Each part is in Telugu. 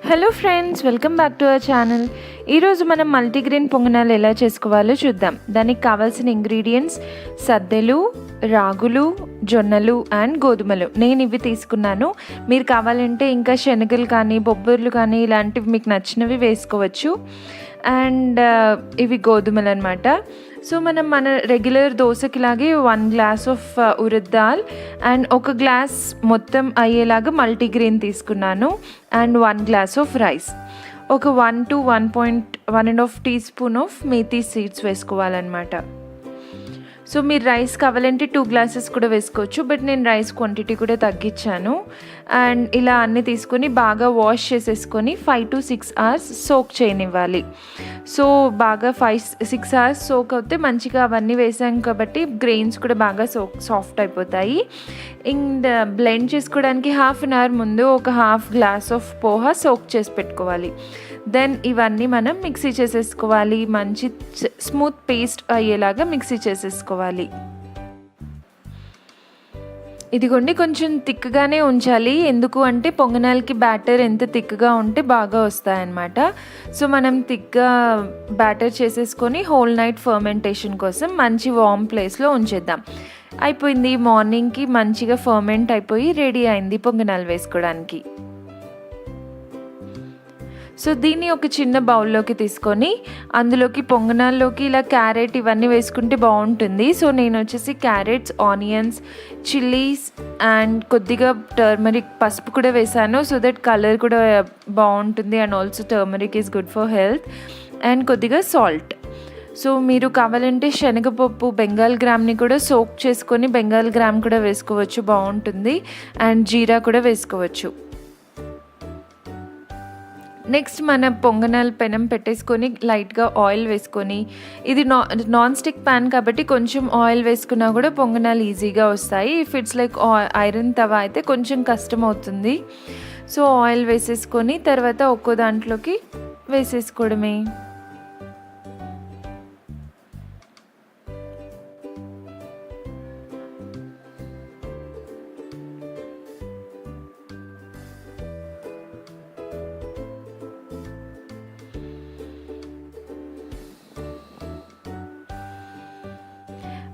Hello friends, welcome back to our channel. ఈరోజు మనం మల్టీగ్రెయిన్ పొంగనాలు ఎలా చేసుకోవాలో చూద్దాం. దానికి కావాల్సిన ఇంగ్రీడియంట్స్ సద్దెలు, రాగులు, జొన్నలు అండ్ గోధుమలు. నేను ఇవి తీసుకున్నాను. మీరు కావాలంటే ఇంకా శనగలు కానీ బొబ్బర్లు కానీ ఇలాంటివి మీకు నచ్చినవి వేసుకోవచ్చు. అండ్ ఇవి గోధుమలు అనమాట. సో మన రెగ్యులర్ దోశకిలాగే 1 glass of urad dal and 1 glass మొత్తం అయ్యేలాగా మల్టీగ్రెయిన్ తీసుకున్నాను. అండ్ 1 గ్లాస్ ఆఫ్ రైస్, ఒక 1 to 1.5 teaspoon of methi seeds వేసుకోవాలన్నమాట. సో మీరు రైస్ కావాలంటే 2 గ్లాసెస్ కూడా వేసుకోవచ్చు, బట్ నేను రైస్ క్వాంటిటీ కూడా తగ్గించాను. అండ్ ఇలా అన్నీ తీసుకొని బాగా వాష్ చేసేసుకొని 5 to 6 అవర్స్ సోక్ చేయనివ్వాలి. సో బాగా 5-6 అవర్స్ సోక్ అవుతే మంచిగా అవన్నీ వేసాం కాబట్టి గ్రెయిన్స్ కూడా బాగా సాఫ్ట్ అయిపోతాయి. అండ్ బ్లెండ్ చేసుకోవడానికి 1/2 అవర్ ముందు ఒక 1/2 గ్లాస్ ఆఫ్ పోహా సోక్ చేసి పెట్టుకోవాలి. దెన్ ఇవన్నీ మనం మిక్సీ చేసేసుకోవాలి. మంచి స్మూత్ పేస్ట్ అయ్యేలాగా మిక్సీ చేసేసుకోవాలి. ఇదిగోండి, కొంచెం థిక్గానే ఉంచాలి. ఎందుకు అంటే పొంగనాలకి బ్యాటర్ ఎంత థిక్గా ఉంటే బాగా వస్తాయన్నమాట. సో మనం థిక్గా బ్యాటర్ చేసేసుకొని హోల్ నైట్ ఫర్మెంటేషన్ కోసం మంచి వార్మ్ ప్లేస్లో ఉంచేద్దాం. అయిపోయింది. మార్నింగ్కి మంచిగా ఫర్మెంట్ అయిపోయి రెడీ అయింది పొంగనాలు వేసుకోవడానికి. సో దీన్ని ఒక చిన్న బౌల్లోకి తీసుకొని అందులోకి పొంగనాల్లోకి ఇలా క్యారెట్ ఇవన్నీ వేసుకుంటే బాగుంటుంది. సో నేను వచ్చేసి క్యారెట్స్, ఆనియన్స్, చిల్లీస్ అండ్ కొద్దిగా టర్మరిక్, పసుపు కూడా వేసాను. సో దట్ కలర్ కూడా బాగుంటుంది. And also turmeric is good for health. And కొద్దిగా సాల్ట్. సో మీరు కావాలంటే శనగపప్పు, బెంగాల్ గ్రామ్ని కూడా సోక్ చేసుకొని బెంగాల్ గ్రామ్ కూడా వేసుకోవచ్చు, బాగుంటుంది. అండ్ జీరా కూడా వేసుకోవచ్చు. నెక్స్ట్ మన పొంగనాలు పెనం పెట్టేసుకొని లైట్గా ఆయిల్ వేసుకొని, ఇది నాన్ స్టిక్ ప్యాన్ కాబట్టి కొంచెం ఆయిల్ వేసుకున్నా కూడా పొంగనాలు ఈజీగా వస్తాయి. ఇఫ్ ఇట్స్ లైక్ ఐరన్ తవా అయితే కొంచెం కష్టం అవుతుంది. సో ఆయిల్ వేసేసుకొని తర్వాత ఒక్కో దాంట్లోకి వేసేసుకోవడమే.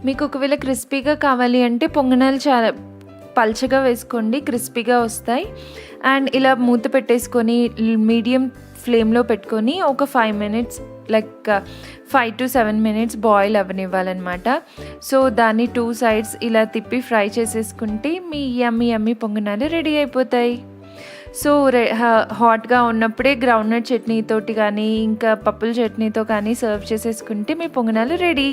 మీకు ఒకవేళ క్రిస్పీగా కావాలి అంటే పొంగనాలు చాలా పల్చగా వేసుకోండి, క్రిస్పీగా వస్తాయి. అండ్ ఇలా మూత పెట్టేసుకొని మీడియం ఫ్లేమ్లో పెట్టుకొని ఒక 5 minutes, like 5 to 7 minutes boil అవ్వనివ్వాలన్నమాట. సో దాన్ని 2 sides ఇలా తిప్పి ఫ్రై చేసేసుకుంటే మీ యమ్మీ పొంగనాలు రెడీ అయిపోతాయి. సో హాట్గా ఉన్నప్పుడే గ్రౌండ్నట్ చట్నీతోటి కానీ ఇంకా పప్పుల చట్నీతో కానీ సర్వ్ చేసేసుకుంటే మీ పొంగనాలు రెడీ.